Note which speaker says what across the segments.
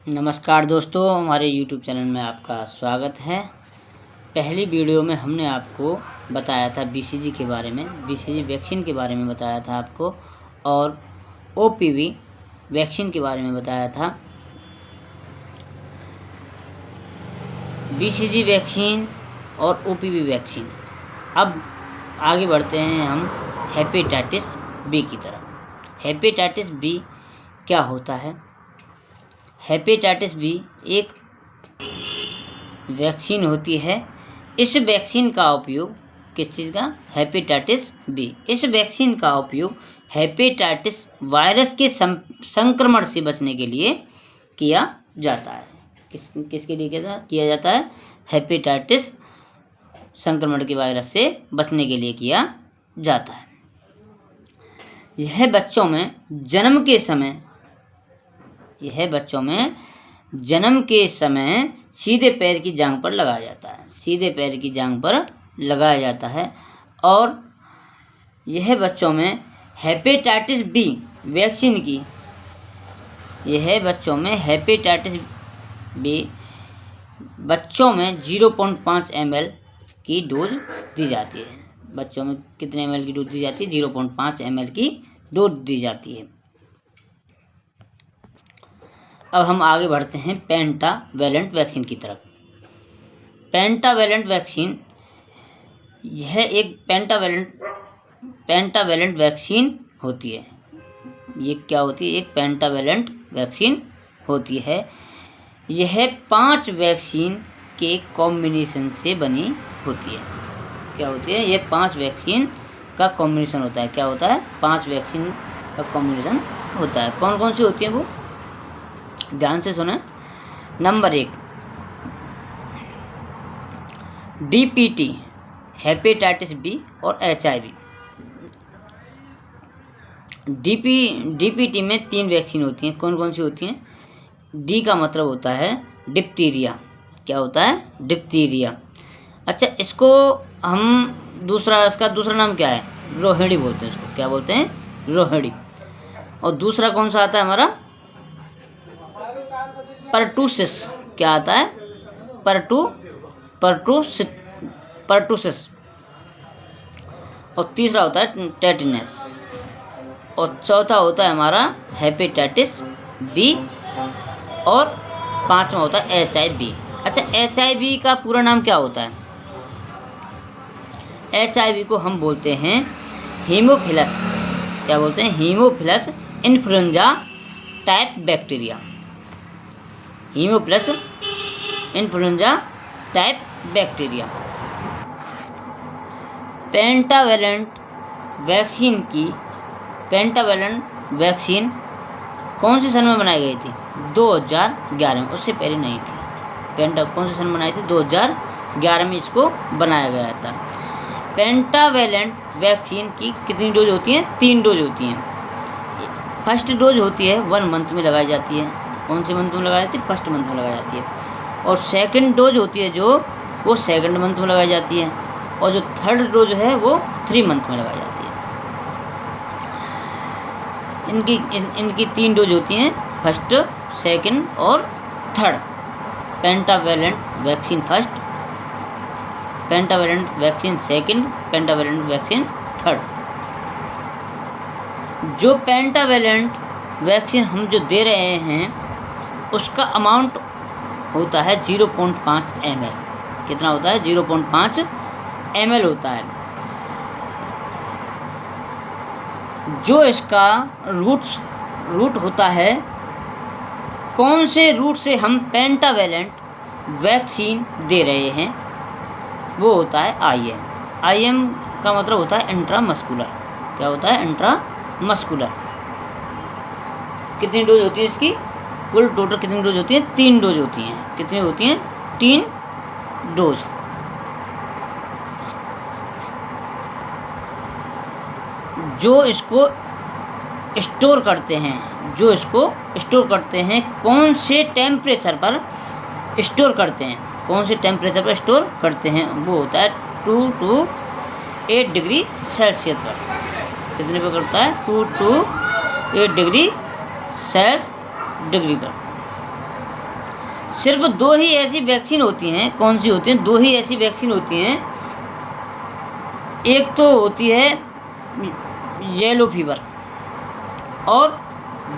Speaker 1: नमस्कार दोस्तों, हमारे YouTube चैनल में आपका स्वागत है। पहली वीडियो में हमने आपको बताया था BCG के बारे में, BCG वैक्सीन के बारे में बताया था आपको, और OPV वैक्सीन के बारे में बताया था। BCG वैक्सीन और OPV वैक्सीन। अब आगे बढ़ते हैं हम हेपेटाइटिस बी की तरफ। हेपेटाइटिस बी क्या होता है? हेपेटाइटिस बी एक वैक्सीन होती है। इस वैक्सीन का उपयोग किस चीज़ का? Hepatitis B. इस वैक्सीन का उपयोग हेपेटाइटिस वायरस के संक्रमण से बचने के लिए किया जाता है। किसके लिए किया जाता है? हेपेटाइटिस संक्रमण के वायरस से बचने के लिए किया जाता है। यह बच्चों में जन्म के समय सीधे पैर की जांघ पर लगाया जाता है। सीधे पैर की जांघ पर लगाया जाता है। और यह बच्चों में हेपेटाइटिस बी वैक्सीन की बच्चों में 0.5 ml की डोज दी जाती है। बच्चों में कितने ml की डोज दी जाती है? 0.5 ml की डोज दी जाती है। अब हम आगे बढ़ते हैं पेंटावेलेंट वैक्सीन की तरफ। पेंटावेलेंट वैक्सीन, यह एक पेंटावेलेंट वैक्सीन होती है। ये क्या होती है? एक पेंटावेलेंट वैक्सीन होती है। यह 5 वैक्सीन के कॉम्बिनेशन से बनी होती है। क्या होती है? ये 5 वैक्सीन का कॉम्बिनेशन होता है। क्या होता है? 5 वैक्सीन का कॉम्बिनेशन होता है। कौन कौन सी होती है वो? ध्यान से सुने। नंबर 1 DPT हेपेटाइटिस बी और HIV। DPT में 3 वैक्सीन होती हैं। कौन कौन सी होती हैं? D का मतलब होता है डिप्थीरिया। क्या होता है? डिप्थीरिया। अच्छा, इसको हम इसका दूसरा नाम क्या है? रोहिणी बोलते हैं इसको। क्या बोलते हैं? रोहिणी। और दूसरा कौन सा आता है हमारा? परटूसिस। क्या आता है? परटूसिस। और तीसरा होता है टेटिनस। और चौथा होता है हमारा हेपेटाइटिस बी। और 5वां होता है HIV। अच्छा, HIV का पूरा नाम क्या होता है? HIV को हम बोलते हैं हीमोफिलस। क्या बोलते हैं? Haemophilus influenza type bacteria. Haemophilus influenza type bacteria. Pentavalent vaccine कौन से सन में बनाई गई थी? 2011 में। उससे पहले नहीं थी। कौन से सन में बनाई थी? 2011 में इसको बनाया गया था। पेंटावेलेंट वैक्सीन की कितनी डोज होती हैं? 3 डोज होती हैं। फर्स्ट डोज होती है 1 मंथ में लगाई जाती है। कौन से मंथ में लगाई जाती है? फर्स्ट मंथ में लगाई जाती है। और सेकंड डोज होती है वो सेकंड मंथ में लगाई जाती है। और जो थर्ड डोज है वो 3 मंथ में लगाई जाती है। इनकी 3 डोज होती हैं, फर्स्ट, सेकंड और third. Pentavalent vaccine first, pentavalent vaccine second, pentavalent vaccine third. जो पेंटावेलेंट वैक्सीन हम जो दे रहे हैं उसका अमाउंट होता है 0.5 ml। कितना होता है? 0.5 ml होता है। जो इसका रूट होता है, कौन से रूट से हम पेंटावेलेंट वैक्सीन दे रहे हैं, वो होता है IM का मतलब होता है इंट्रामस्कुलर। क्या होता है? इंट्रामस्कुलर। कितनी डोज होती है इसकी? कुल टोटल कितनी डोज होती है? 3 डोज होती हैं। कितनी होती हैं? 3 डोज। जो इसको स्टोर करते हैं, कौन से टेम्परेचर पर स्टोर करते हैं? वो होता है 2 to 8 डिग्री सेल्सियस पर। कितने पे करता है? 2 to 8 डिग्री पर। सिर्फ 2 ही ऐसी वैक्सीन होती हैं। कौन सी होती हैं? 2 ही ऐसी वैक्सीन होती हैं। एक तो होती है येलो फीवर और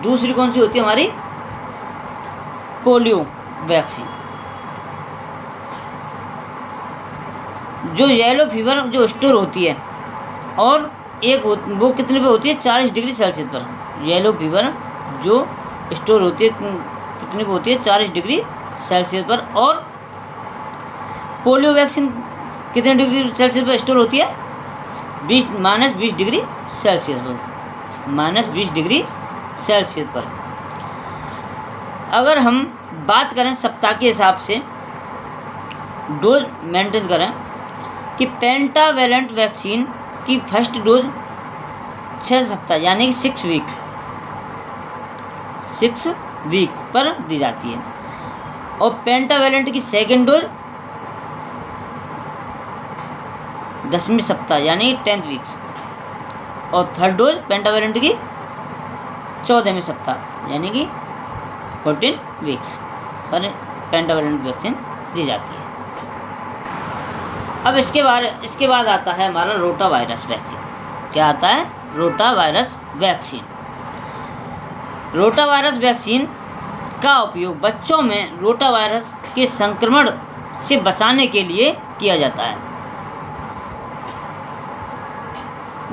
Speaker 1: दूसरी कौन सी होती है हमारी? Polio vaccine. जो येलो फीवर जो स्टोर होती है और वो कितने पे होती है? 40 डिग्री सेल्सियस पर। येलो फीवर जो स्टोर होती है कितने पे होती है? 40 डिग्री सेल्सियस पर। और पोलियो वैक्सीन कितने डिग्री सेल्सियस पर स्टोर होती है? -20 डिग्री सेल्सियस पर। -20 डिग्री सेल्सियस पर। अगर हम बात करें सप्ताह के हिसाब से डोज मेंटेन करें कि पेंटावेलेंट वैक्सीन की फर्स्ट डोज 6 सप्ताह यानी कि 6 वीक पर दी जाती है और पेंटावेलेंट की सेकेंड डोज 10वें सप्ताह यानी 10th वीक्स और थर्ड डोज पेंटावेलेंट की 14वें सप्ताह यानी कि 14 वीक्स पर पेंटावेलेंट वैक्सीन दी जाती है। अब इसके बाद आता है हमारा रोटा वायरस वैक्सीन। क्या आता है? Rota virus vaccine. Rota virus vaccine का उपयोग बच्चों में रोटा वायरस के संक्रमण से बचाने के लिए किया जाता है।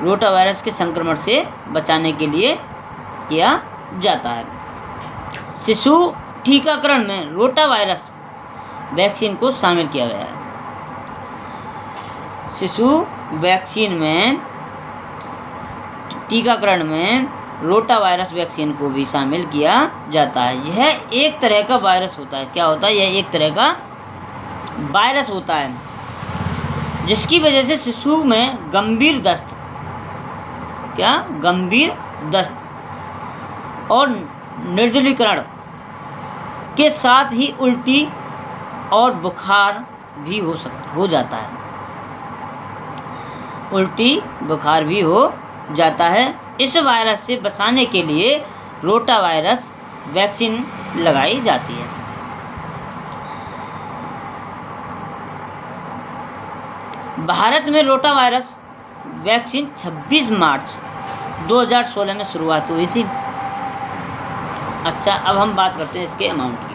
Speaker 1: रोटा वायरस के संक्रमण से बचाने के लिए किया जाता है। शिशु टीकाकरण में रोटा वायरस वैक्सीन को शामिल किया गया है। शिशु वैक्सीन में टीकाकरण में रोटा वायरस वैक्सीन को भी शामिल किया जाता है। यह एक तरह का वायरस होता है। क्या होता है? यह एक तरह का वायरस होता है जिसकी वजह से शिशु में गंभीर दस्त और निर्जलीकरण के साथ ही उल्टी और बुखार भी हो जाता है। उल्टी बुखार भी हो जाता है। इस वायरस से बचाने के लिए रोटा वायरस वैक्सीन लगाई जाती है। भारत में रोटा वायरस वैक्सीन 26 मार्च 2016 में शुरुआत हुई थी। अच्छा, अब हम बात करते हैं इसके अमाउंट की।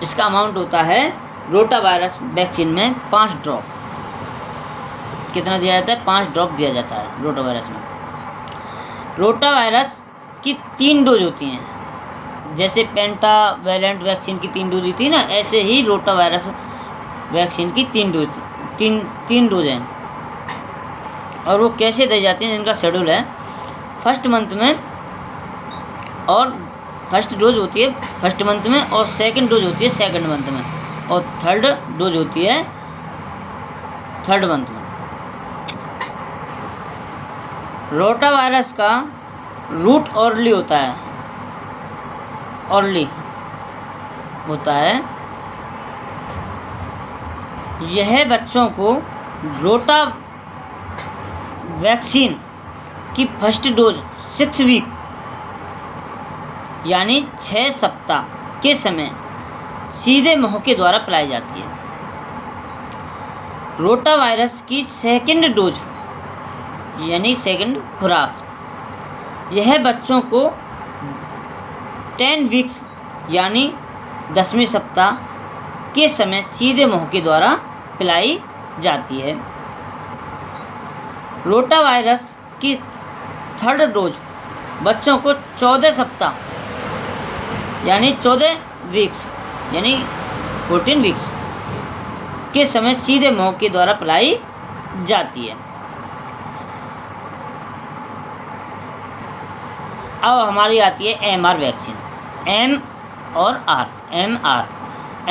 Speaker 1: इसका अमाउंट होता है रोटा वायरस वैक्सीन में 5 ड्रॉप। कितना दिया जाता है? 5 ड्रॉप दिया जाता है रोटा वायरस में। रोटा वायरस की 3 डोज होती हैं। जैसे पेंटावेलेंट वैक्सीन की 3 डोज थी ना, ऐसे ही रोटा वायरस वैक्सीन की 3 डोज हैं। और वो कैसे दी जाती हैं? इनका शेड्यूल है। फर्स्ट मंथ में और फर्स्ट डोज होती है फर्स्ट मंथ में और सेकंड डोज होती है सेकंड मंथ में और थर्ड डोज होती है थर्ड मंथ में। रोटा वायरस का रूट अर्ली होता है। यह बच्चों को रोटा वैक्सीन की फर्स्ट डोज 6 वीक यानी 6 सप्ताह के समय सीधे मुंह के द्वारा पिलाई जाती है। रोटा वायरस की सेकंड डोज यानी सेकंड खुराक यह बच्चों को 10 वीक्स यानी 10वें सप्ताह के समय सीधे मुंह के द्वारा पिलाई जाती है। रोटा वायरस की थर्ड डोज बच्चों को 14 सप्ताह यानी 14 वीक्स यानी 14 वीक्स के समय सीधे मुंह के द्वारा पिलाई जाती है। अब हमारी आती है MR वैक्सीन। M और R।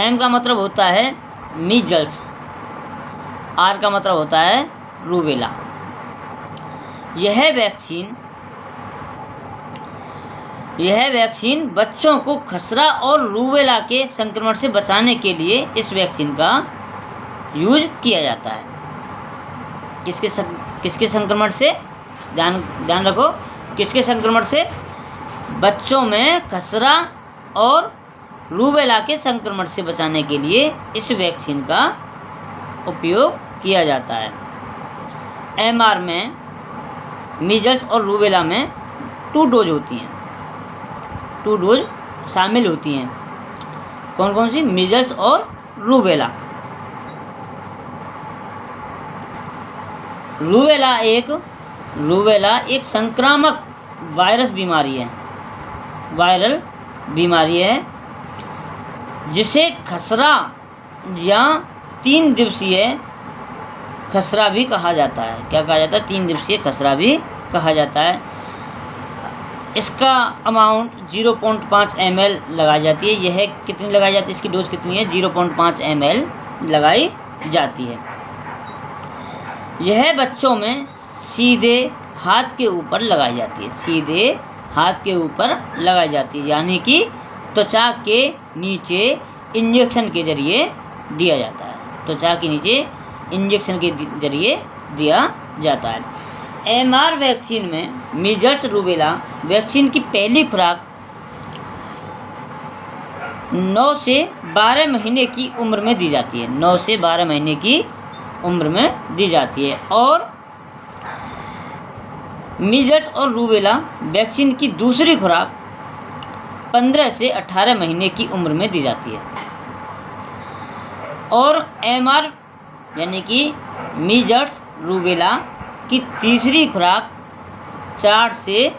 Speaker 1: M का मतलब होता है मीजल्स, R का मतलब होता है रूबेला। यह वैक्सीन बच्चों को खसरा और रूबेला के संक्रमण से बचाने के लिए इस वैक्सीन का यूज किया जाता है। किसके संक्रमण से? ध्यान रखो, किसके संक्रमण से? बच्चों में खसरा और रूबेला के संक्रमण से बचाने के लिए इस वैक्सीन का उपयोग किया जाता है। एमआर में मीजल्स और रूबेला में 2 डोज होती हैं, 2 डोज शामिल होती हैं। कौन कौन सी? मीजल्स और रूबेला। रूबेला एक संक्रामक वायरस बीमारी है, वायरल बीमारी है, जिसे खसरा या 3 दिवसीय खसरा भी कहा जाता है। क्या कहा जाता है? 3 दिवसीय खसरा भी कहा जाता है। इसका अमाउंट 0.5 ml लगाई जाती है। यह कितनी लगाई जाती है? इसकी डोज कितनी है? 0.5 ml लगाई जाती है। यह बच्चों में सीधे हाथ के ऊपर लगाई जाती है, सीधे हाथ के ऊपर लगाई जाती है, यानी कि त्वचा के नीचे इंजेक्शन के जरिए दिया जाता है, त्वचा के नीचे इंजेक्शन के जरिए दिया जाता है। एमआर वैक्सीन में मीजल्स रूबेला वैक्सीन की पहली खुराक 9 से 12 महीने की उम्र में दी जाती है, 9 से 12 महीने की उम्र में दी जाती है। और मीजल्स और रूबेला वैक्सीन की दूसरी खुराक 15 से 18 महीने की उम्र में दी जाती है। और एमआर यानी कि मीजल्स रूबेला की तीसरी खुराक 4 से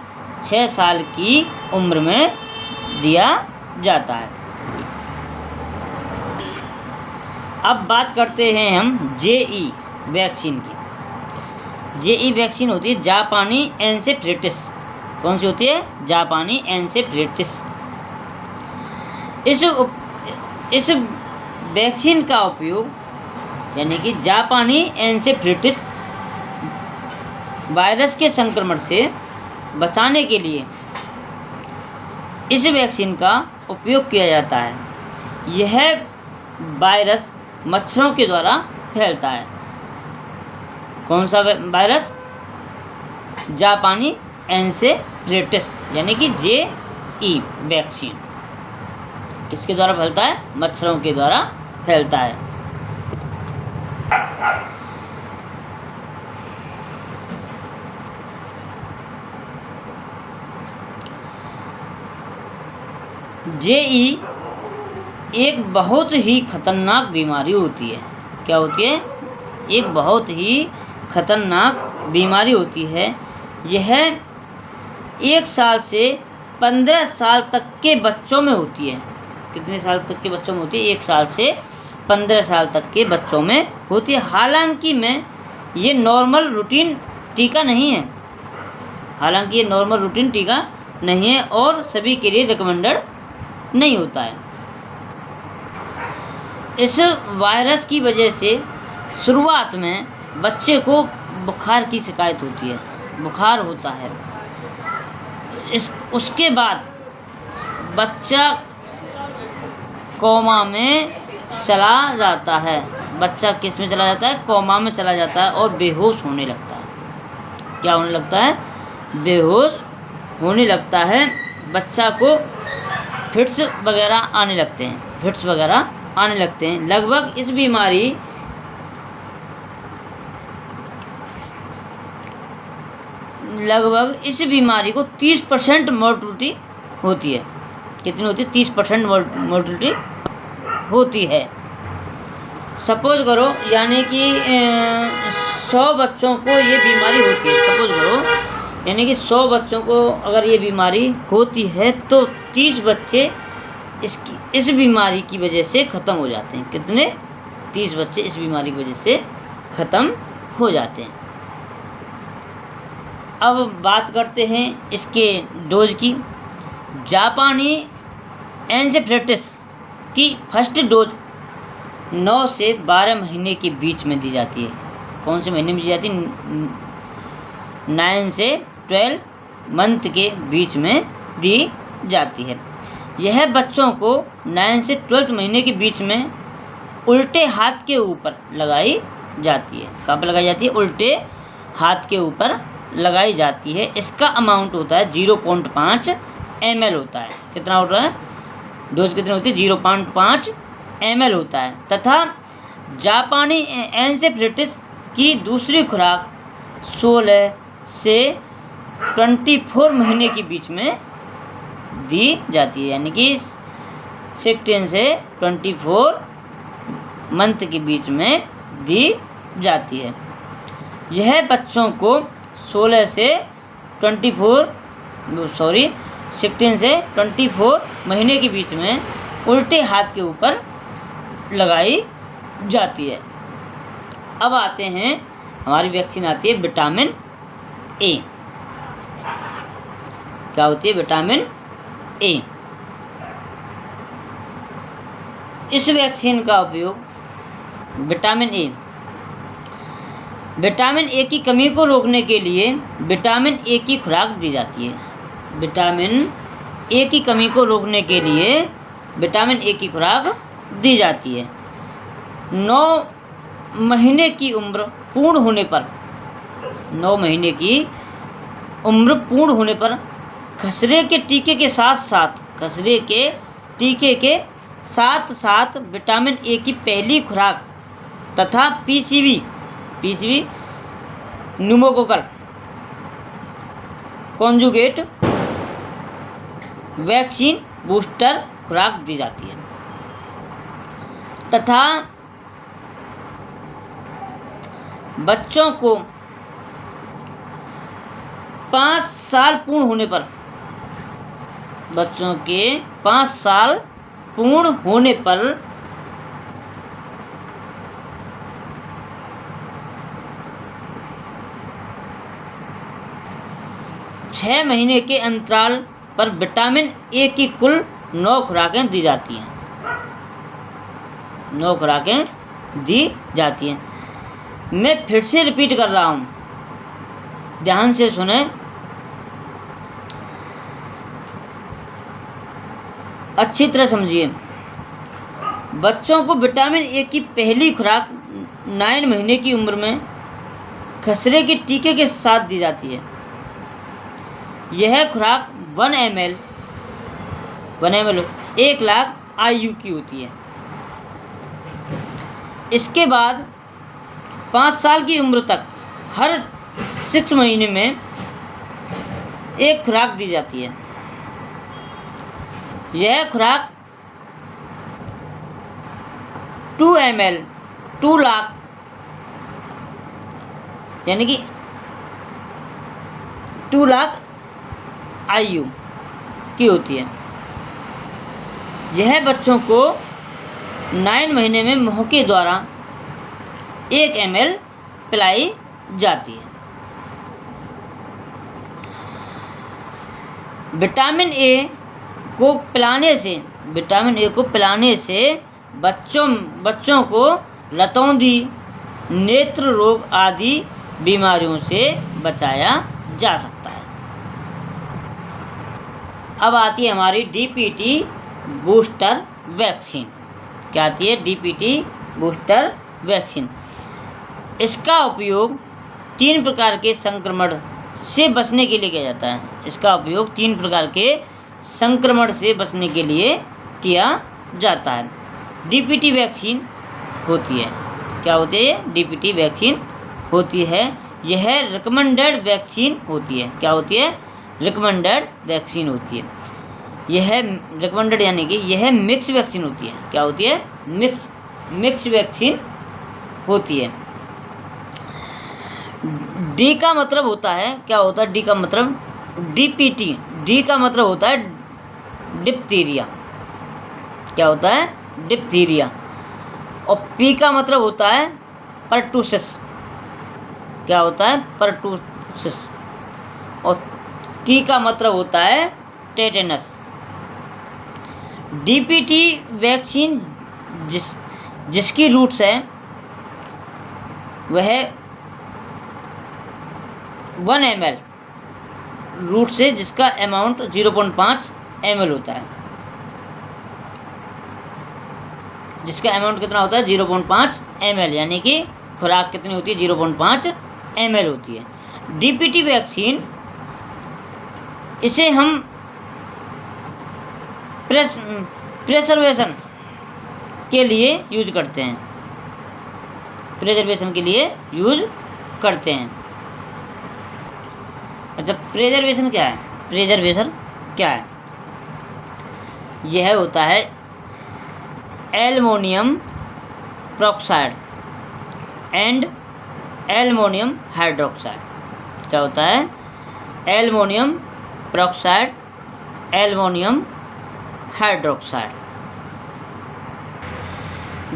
Speaker 1: 6 साल की उम्र में दिया जाता है। अब बात करते हैं हम जेई वैक्सीन की। जेई वैक्सीन होती है जापानी एन्सेफेलाइटिस। कौन सी होती है? जापानी एन्सेफेलाइटिस। इस वैक्सीन का उपयोग यानी कि जापानी एन्सेफेलाइटिस वायरस के संक्रमण से बचाने के लिए इस वैक्सीन का उपयोग किया जाता है। यह वायरस मच्छरों के द्वारा फैलता है। कौन सा वायरस? जापानी एन्सेफेलाइटिस यानी कि जेई वैक्सीन किसके द्वारा फैलता है? मच्छरों के द्वारा फैलता है। जेई एक बहुत ही खतरनाक बीमारी होती है। क्या होती है? एक बहुत ही खतरनाक बीमारी होती है। यह 1 साल से 15 साल तक के बच्चों में होती है। कितने साल तक के बच्चों में होती है? 1 साल से 15 साल तक के बच्चों में होती है। हालांकि ये नॉर्मल रूटीन टीका नहीं है, हालांकि ये नॉर्मल रूटीन टीका नहीं है और सभी के लिए रिकमेंडेड नहीं होता है। इस वायरस की वजह से शुरुआत में बच्चे को बुखार की शिकायत होती है, बुखार होता है। उसके बाद बच्चा कोमा में चला जाता है। बच्चा किस में चला जाता है? कोमा में चला जाता है और बेहोश होने लगता है। क्या होने लगता है? बेहोश होने लगता है। बच्चा को फिट्स वगैरह आने लगते हैं, फिट्स वगैरह आने लगते हैं। लगभग इस बीमारी को 30% मोर्टलिटी होती है। कितनी होती है? 30% मोर्टलिटी होती है। सपोज करो यानी कि 100 बच्चों को ये बीमारी होती है। सपोज करो यानी कि 100 बच्चों को अगर ये बीमारी होती है तो 30 बच्चे इस बीमारी की वजह से ख़त्म हो जाते हैं। कितने? 30 बच्चे इस बीमारी की वजह से ख़त्म हो जाते हैं। अब बात करते हैं इसके डोज की। जापानी एन्सेफेलाइटिस की फर्स्ट डोज 9 से 12 महीने के बीच में दी जाती है। कौन से महीने में दी जाती है? 9 से 12 मंथ के बीच में दी जाती है। यह बच्चों को 9 से 12 महीने के बीच में उल्टे हाथ के ऊपर लगाई जाती है। कहाँ पर लगाई जाती है? उल्टे हाथ के ऊपर लगाई जाती है। इसका अमाउंट होता है 0.5 ml होता है। कितना होता है? डोज कितनी होती है? 0.5 ml होता है। तथा जापानी एन्सेफेलाइटिस की दूसरी खुराक 16 से 24 महीने के बीच में दी जाती है, यानी कि 16 से 24 मंथ के बीच में दी जाती है। यह बच्चों को 16 से 16 से 24 महीने के बीच में उल्टे हाथ के ऊपर लगाई जाती है। अब आते हैं, हमारी वैक्सीन आती है विटामिन ए। क्या होती है? Vitamin A. इस वैक्सीन का उपयोग विटामिन ए की कमी को रोकने के लिए विटामिन ए की खुराक दी जाती है। विटामिन ए की कमी को रोकने के लिए विटामिन ए की खुराक दी जाती है। 9 महीने की उम्र पूर्ण होने पर 9 महीने की उम्र पूर्ण होने पर खसरे के टीके के साथ विटामिन ए की पहली खुराक तथा PCV pneumococcal conjugate vaccine booster खुराक दी जाती है। तथा बच्चों को 5 साल पूर्ण होने पर 6 महीने के अंतराल पर विटामिन ए की कुल 9 खुराकें दी जाती हैं। 9 खुराकें दी जाती हैं। मैं फिर से रिपीट कर रहा हूँ, ध्यान से सुने। अच्छी तरह समझिए। बच्चों को विटामिन ए की पहली खुराक 9 महीने की उम्र में खसरे के टीके के साथ दी जाती है। यह खुराक 1 ml 1 लाख IU की होती है। इसके बाद 5 साल की उम्र तक हर 6 महीने में एक खुराक दी जाती है। यह खुराक 2 ml 2 लाख यानी कि 2 लाख IU की होती है। यह बच्चों को 9 महीने में मुंह के द्वारा 1 ml पिलाई जाती है। विटामिन ए को पिलाने से बच्चों को रतौंधी, नेत्र रोग आदि बीमारियों से बचाया जा सकता है। अब आती है हमारी DPT बूस्टर वैक्सीन। क्या आती है? DPT booster vaccine. इसका उपयोग 3 प्रकार के संक्रमण से बचने के लिए किया जाता है। इसका उपयोग 3 प्रकार के संक्रमण से बचने के लिए किया जाता है। DPT वैक्सीन होती है। क्या होती है? DPT वैक्सीन होती है। यह रिकमेंडेड वैक्सीन होती है। क्या होती है? रिकमेंडेड वैक्सीन होती है। यह रिकमेंडेड यानी कि यह मिक्स वैक्सीन होती है। क्या होती है? मिक्स वैक्सीन होती है। डी का मतलब होता है, क्या होता है डी का मतलब? DPT। डी का मतलब होता है डिप्थीरिया। क्या होता है? डिप्थीरिया। और पी का मतलब होता है परटूसिस। क्या होता है? परटूसिस। और टी का मतलब होता है टेटेनस। DPT वैक्सीन जिसकी रूट्स है वह 1 ml रूट से, जिसका अमाउंट 0.5 ml होता है। जिसका अमाउंट कितना होता है? 0.5 ml, यानी कि खुराक कितनी होती है? 0.5 ml होती है। DPT वैक्सीन इसे हम प्रेजर्वेशन के लिए यूज करते हैं। प्रेजर्वेशन के लिए यूज करते हैं। अच्छा, प्रेजर्वेशन क्या है? प्रेजर्वेशन क्या है? यह होता है aluminium peroxide and aluminium hydroxide. क्या होता है? Aluminium peroxide, aluminium hydroxide.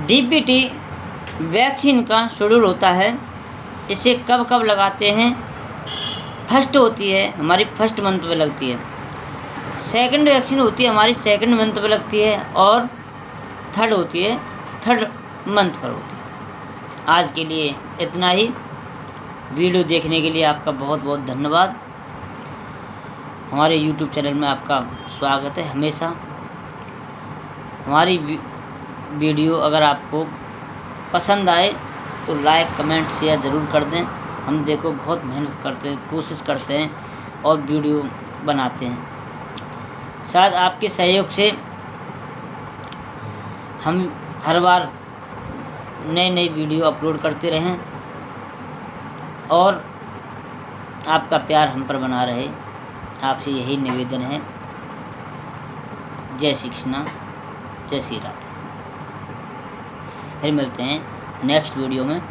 Speaker 1: DPT vaccine का शेड्यूल होता है। इसे कब कब लगाते हैं? फर्स्ट होती है हमारी फर्स्ट मंथ में लगती है। सेकंड वैक्सीन होती है हमारी सेकंड मंथ में लगती है, और थर्ड होती है थर्ड मंथ पर होती है। आज के लिए इतना ही। वीडियो देखने के लिए आपका बहुत बहुत धन्यवाद। हमारे YouTube चैनल में आपका स्वागत है हमेशा। हमारी वीडियो अगर आपको पसंद आए तो लाइक कमेंट शेयर ज़रूर कर दें। हम देखो बहुत मेहनत करते हैं, कोशिश करते हैं और वीडियो बनाते हैं। शायद आपके सहयोग से हम हर बार नई नई वीडियो अपलोड करते रहें और आपका प्यार हम पर बना रहे। आपसे यही निवेदन है। जय श्री कृष्णा, जय श्री राधे। फिर मिलते हैं नेक्स्ट वीडियो में।